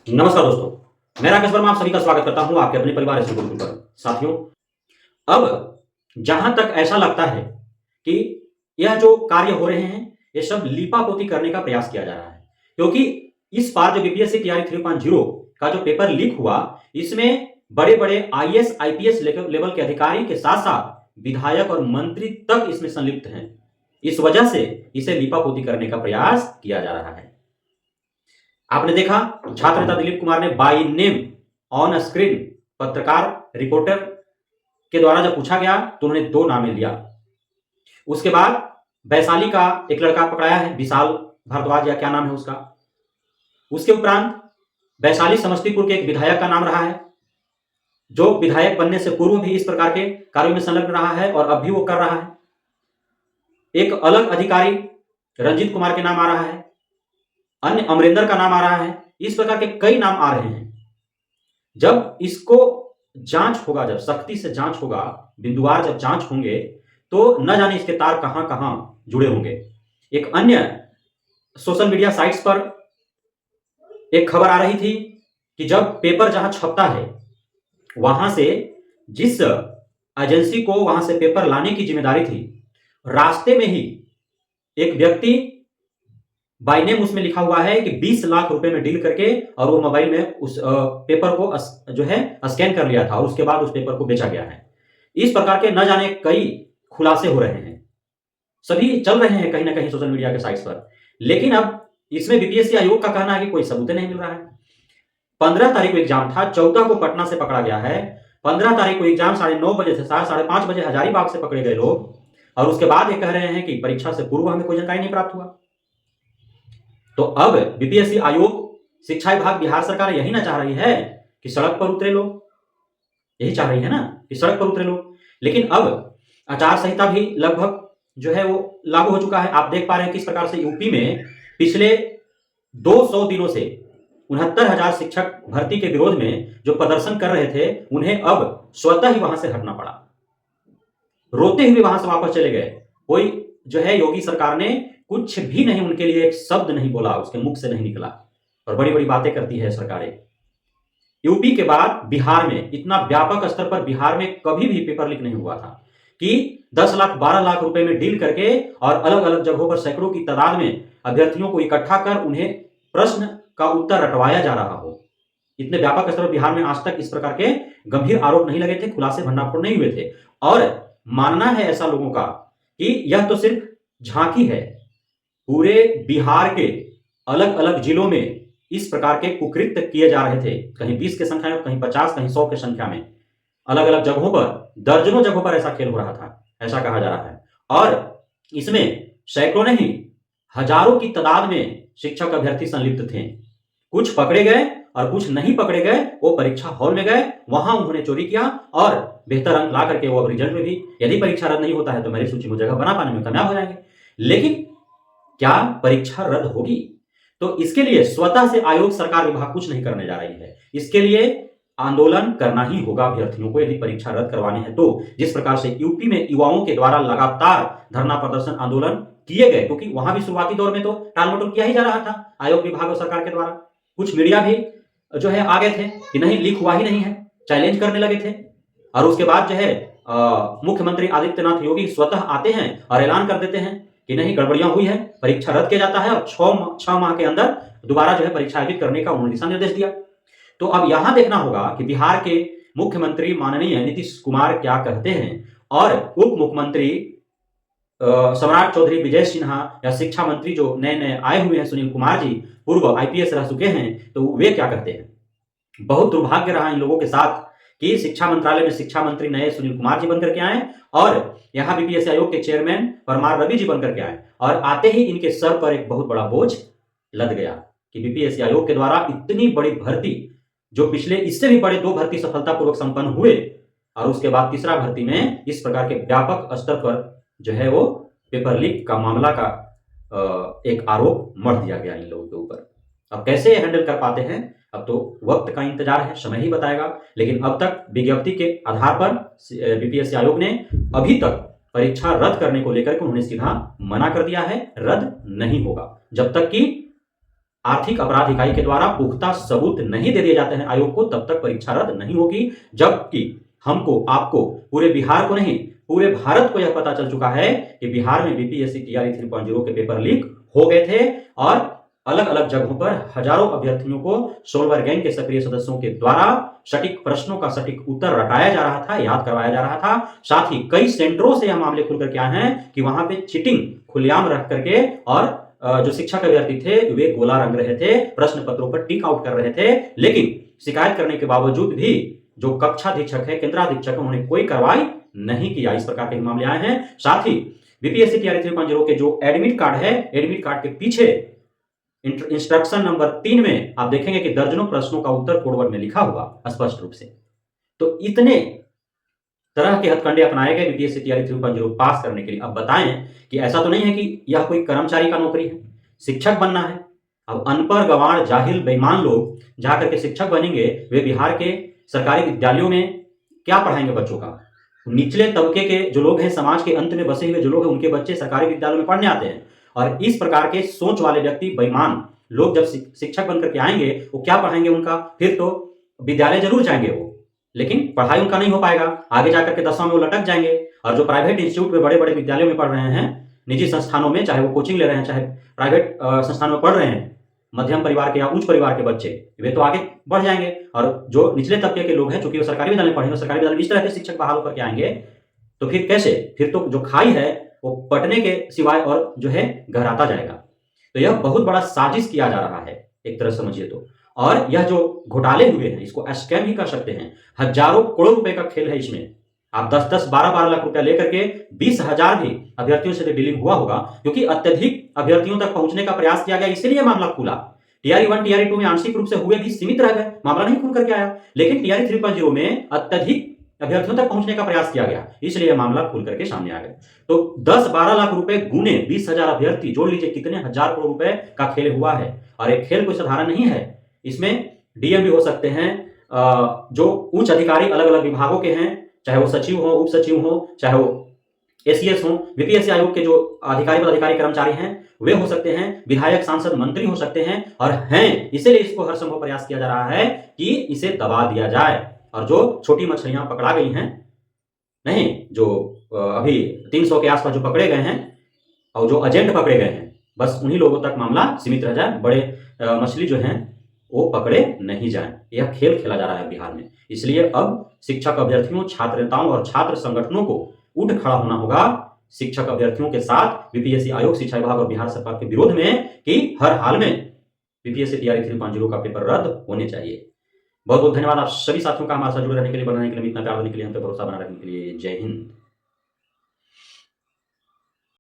नमस्कार दोस्तों, मैं राकेश वर्मा आप सभी का स्वागत करता हूं आपके अपने परिवार एसएम गुरुकुल पर। साथियों, अब जहां तक ऐसा लगता है कि यह जो कार्य हो रहे हैं, ये सब लीपापोती करने का प्रयास किया जा रहा है, क्योंकि इस बार जो बीपीएससी तैयारी 3.0 का जो पेपर लीक हुआ, इसमें बड़े-बड़े आईएएस, आईपीएस लेवल के अधिकारी के साथ-साथ विधायक और मंत्री तक इसमें संलिप्त हैं। इस वजह से इसे लीपापोती करने का प्रयास किया जा रहा है। आपने देखा, छात्र नेता दिलीप कुमार ने बाय नेम ऑन स्क्रीन पत्रकार रिपोर्टर के द्वारा जब पूछा गया तो उन्होंने 2 नामें लिया। उसके बाद वैशाली का एक लड़का पकड़ाया है, विशाल भारद्वाज या क्या नाम है उसका। उसके उपरांत वैशाली समस्तीपुर के एक विधायक का नाम रहा है, जो विधायक बनने से पूर्व भी इस प्रकार के कार्यों में संलग्न रहा है और अब भी वो कर रहा है। एक अलग अधिकारी रंजीत कुमार के नाम आ रहा है, अन्य अमरिंदर का नाम आ रहा है। इस प्रकार के कई नाम आ रहे हैं। जब इसको जांच होगा, जब सख्ती से जांच होगा, बिंदुवार जब जांच होंगे, तो न जाने इसके तार कहां कहां जुड़े होंगे। एक अन्य सोशल मीडिया साइट्स पर एक खबर आ रही थी कि जब पेपर जहां छपता है, वहां से जिस एजेंसी को वहां से पेपर लाने की जिम्मेदारी थी, रास्ते में ही एक व्यक्ति बाय नेम उसमें लिखा हुआ है कि 20 लाख रुपए में डील करके और वो मोबाइल में उस पेपर को जो है स्कैन कर लिया था और उसके बाद उस पेपर को बेचा गया है। इस प्रकार के न जाने कई खुलासे हो रहे हैं, सभी चल रहे हैं कहीं ना कहीं सोशल मीडिया के साइट्स पर। लेकिन अब इसमें बीपीएससी आयोग का कहना है कि कोई सबूत नहीं मिल रहा है। 15 तारीख को एग्जाम था, 14 को पटना से पकड़ा गया है। 15 तारीख को एग्जाम 9:30 बजे से 5:30 बजे हजारीबाग से पकड़े गए लोग, और उसके बाद ये कह रहे हैं कि परीक्षा से पूर्व हमें कोई जानकारी नहीं प्राप्त हुआ। तो अब बीपीएससी आयोग, शिक्षा विभाग, बिहार सरकार यही ना चाह रही है कि सड़क पर उतरे लोग, यही चाह रही है ना कि सड़क पर उतरे लोग। लेकिन अब आचार संहिता भी लगभग जो है वो लागू हो चुका है। आप देख पा रहे हैं किस प्रकार से यूपी में पिछले 200 दिनों से 69,000 शिक्षक भर्ती के विरोध में जो प्रदर्शन कर रहे थे, उन्हें अब स्वतः ही वहां से हटना पड़ा, रोते हुए वहां से वापस चले गए। कोई जो है योगी सरकार ने कुछ भी नहीं, उनके लिए एक शब्द नहीं बोला, उसके मुख से नहीं निकला, और बड़ी बड़ी बातें करती है सरकारें। यूपी के बाद बिहार में इतना व्यापक स्तर पर बिहार में कभी भी पेपर लीक नहीं हुआ था कि 10 लाख 12 लाख रुपए में डील करके और अलग अलग जगहों पर सैकड़ों की तादाद में अभ्यर्थियों को इकट्ठा कर उन्हें प्रश्न का उत्तर रटवाया जा रहा हो। इतने व्यापक स्तर पर बिहार में आज तक इस प्रकार के गंभीर आरोप नहीं लगे थे, खुलासे भंडाफोड़ नहीं हुए थे। और मानना है ऐसा लोगों का कि यह तो सिर्फ झांकी है, पूरे बिहार के अलग अलग जिलों में इस प्रकार के कुकृत्य किए जा रहे थे। कहीं 20 की संख्या में, कहीं 50, कहीं 100 की संख्या में, अलग अलग जगहों पर, दर्जनों जगहों पर ऐसा खेल हो रहा था, ऐसा कहा जा रहा है। और इसमें सैकड़ों नहीं, हजारों की तादाद में शिक्षक अभ्यर्थी संलिप्त थे। कुछ पकड़े गए और कुछ नहीं पकड़े गए, वो परीक्षा हॉल में गए, वहां उन्होंने चोरी किया और बेहतर अंक ला करके वो अब रिजल्ट में भी, यदि परीक्षा रद्द नहीं होता है तो मेरी सूची में जगह बना पाने में कामयाब हो जाएंगे। लेकिन क्या परीक्षा रद्द होगी? तो इसके लिए स्वतः से आयोग, सरकार, विभाग कुछ नहीं करने जा रही है। इसके लिए आंदोलन करना ही होगा अभ्यर्थियों को, यदि परीक्षा रद्द करवानी है तो। जिस प्रकार से यूपी में युवाओं के द्वारा लगातार धरना प्रदर्शन आंदोलन किए गए, क्योंकि वहां भी शुरुआती दौर में तो टालमटोल किया ही जा रहा था आयोग, विभाग और सरकार के द्वारा। कुछ मीडिया भी जो है आ गए थे कि नहीं, लीक हुआ ही नहीं है, चैलेंज करने लगे थे। और उसके बाद जो है मुख्यमंत्री आदित्यनाथ योगी स्वतः आते हैं और ऐलान कर देते हैं कि नहीं, गड़बड़ियां हुई है, परीक्षा रद्द किया जाता है, और 6 माह के अंदर दोबारा जो है परीक्षा आयोजित करने का उन्होंने दिशा निर्देश दिया। तो अब यहां देखना होगा कि बिहार के मुख्यमंत्री माननीय नीतीश कुमार क्या कहते हैं, और उप मुख्यमंत्री सम्राट चौधरी विजय सिन्हा या शिक्षा मंत्री जो नए नए आए हुए हैं सुनील कुमार जी, पूर्व आईपीएस रह चुके हैं, तो वे क्या कहते हैं। बहुत दुर्भाग्य रहा इन लोगों के साथ कि शिक्षा मंत्रालय में शिक्षा मंत्री नए सुनील कुमार जी बनकर के आए और यहां बीपीएससी आयोग के चेयरमैन परमार रवि जी बनकर के आए, और आते ही इनके सर पर एक बहुत बड़ा बोझ लद गया कि बीपीएससी आयोग के द्वारा इतनी बड़ी भर्ती, जो पिछले इससे भी बड़े 2 भर्ती सफलतापूर्वक संपन्न हुए, और उसके बाद तीसरा भर्ती में इस प्रकार के व्यापक स्तर पर जो है वो पेपर लीक का मामला का एक आरोप मढ़ दिया गया इन लोगों के ऊपर। अब कैसे हैंडल कर पाते हैं, अब तो वक्त का इंतजार है, समय ही बताएगा। लेकिन अब तक विज्ञप्ति के आधार पर बीपीएससी आयोग ने अभी तक परीक्षा रद्द करने को लेकर के उन्होंने सीधा मना कर दिया है, रद्द नहीं होगा जब तक कि आर्थिक अपराध इकाई के द्वारा पुख्ता सबूत नहीं दे दिए जाते हैं आयोग को, तब तक परीक्षा रद्द नहीं होगी। जबकि हमको, आपको, पूरे बिहार को नहीं, पूरे भारत को यह पता चल चुका है कि बिहार में बीपीएससी टीआरई 3.0 के पेपर लीक हो गए थे और अलग अलग जगहों पर हजारों अभ्यर्थियों को सोलवर गैंग के सक्रिय सदस्यों के द्वारा सटीक प्रश्नों का सटीक उत्तर रटाया जा रहा था, याद करवाया जा रहा था। साथ ही कई सेंटरों से यह मामले खुलकर के आए हैं कि वहां पे चीटिंग खुलेआम रख करके और जो शिक्षक अभ्यर्थी थे वे गोला रंग रहे थे, प्रश्न पत्रों पर टिक आउट कर रहे थे, लेकिन शिकायत करने के बावजूद भी जो कक्षाधीक्षक है, केंद्राधीक्षक है, उन्होंने कोई कार्रवाई नहीं किया। इस प्रकार के मामले आए हैं। साथ ही बीपीएससी टीआरई 3.0 के जो एडमिट कार्ड है, एडमिट कार्ड के पीछे इंस्ट्रक्शन नंबर 3 में आप देखेंगे कि दर्जनों प्रश्नों का उत्तर कोडवर्ड में लिखा हुआ स्पष्ट रूप से। तो इतने तरह के हथकंडे अपनाए गए बीपीएससी टीआरई 3.0 पास करने के लिए। अब बताएं कि ऐसा तो नहीं है कि यह कोई कर्मचारी का नौकरी है, शिक्षक बनना है। अब अनपढ़, गंवार, जाहिल, बेईमान लोग जाकर के शिक्षक बनेंगे, वे बिहार के सरकारी विद्यालयों में क्या पढ़ाएंगे बच्चों का? निचले तबके के जो लोग हैं, समाज के अंत में बसे हुए जो लोग हैं, उनके बच्चे सरकारी विद्यालयों में पढ़ने आते हैं। और इस प्रकार के सोच वाले व्यक्ति, बेईमान लोग जब शिक्षक बनकर के आएंगे, वो क्या पढ़ाएंगे उनका? फिर तो विद्यालय जरूर जाएंगे वो, लेकिन पढ़ाई उनका नहीं हो पाएगा। आगे जाकर के 10वां में वो लटक जाएंगे। और जो प्राइवेट इंस्टीट्यूट में, बड़े बड़े विद्यालयों में पढ़ रहे हैं, निजी संस्थानों में, चाहे वो कोचिंग ले रहे हैं, चाहे प्राइवेट संस्थानों में पढ़ रहे हैं, मध्यम परिवार के या उच्च परिवार के बच्चे, वे तो आगे बढ़ जाएंगे। और जो निचले तबके के लोग हैं, चूंकि वो सरकारी विद्यालय में पढ़ेंगे, सरकारी विद्यालय में इस तरह के शिक्षक बहाल होकर के आएंगे, तो फिर कैसे? फिर तो जो खाई है वो पटने के सिवाय और जो है गहराता जाएगा। तो यह बहुत बड़ा साजिश किया जा रहा है, एक तरह समझिए तो। और यह जो घोटाले हुए हैं, इसको स्कैम ही कर सकते हैं। हजारों करोड़ रुपए का खेल है इसमें। आप 10-10, 12-12 लाख रुपया लेकर के 20,000 भी अभ्यर्थियों से डीलिंग हुआ होगा, क्योंकि अत्यधिक अभ्यर्थियों तक पहुंचने का प्रयास किया गया, इसीलिए मामला खुला। टीआरई 1, टीआरई 2 में आंशिक रूप से हुए भी सीमित रह गए, मामला नहीं खुल करके आया। लेकिन टीआरई 3.0 में अत्यधिक अभ्यर्थियों तक पहुंचने का प्रयास किया गया, इसलिए यह मामला खुल करके सामने आ गया। तो 10-12 लाख रुपए गुने 20,000 अभ्यर्थी, जोड़ लीजिए कितने हजार करोड़ रुपए का खेल हुआ है। और एक खेल कोई साधारण नहीं है। इसमें डीएम भी हो सकते हैं, जो उच्च अधिकारी अलग अलग विभागों के हैं, चाहे वो सचिव हो, उप सचिव हो, चाहे वो एसीएस हो, बीपीएससी आयोग के जो अधिकारी, पदाधिकारी, कर्मचारी हैं, वे हो सकते हैं, विधायक, सांसद, मंत्री हो सकते हैं, और हैं। इसीलिए इसको हर संभव प्रयास किया जा रहा है कि इसे दबा दिया जाए। और जो छोटी मछलियां पकड़ा गई हैं, नहीं, जो अभी 300 के आसपास जो पकड़े गए हैं और जो एजेंट पकड़े गए हैं, बस उन्हीं लोगों तक मामला सीमित रह जाए, बड़े मछली जो हैं वो पकड़े नहीं जाएं। यह खेल खेला जा रहा है बिहार में। इसलिए अब शिक्षक अभ्यर्थियों, छात्र नेताओं और छात्र संगठनों को उठ खड़ा होना होगा शिक्षक अभ्यर्थियों के साथ, बीपीएससी आयोग, शिक्षा विभाग और बिहार सरकार के विरोध में, कि हर हाल में बीपीएससी टीआरई 3.0 का पेपर रद्द होने चाहिए। बहुत बहुत धन्यवाद आप सभी साथियों का हमारे साथ जुड़े रहने के लिए, बनाने के लिए, इतना प्यार देने के लिए, हम पे भरोसा बना रखने के लिए। जय हिंद।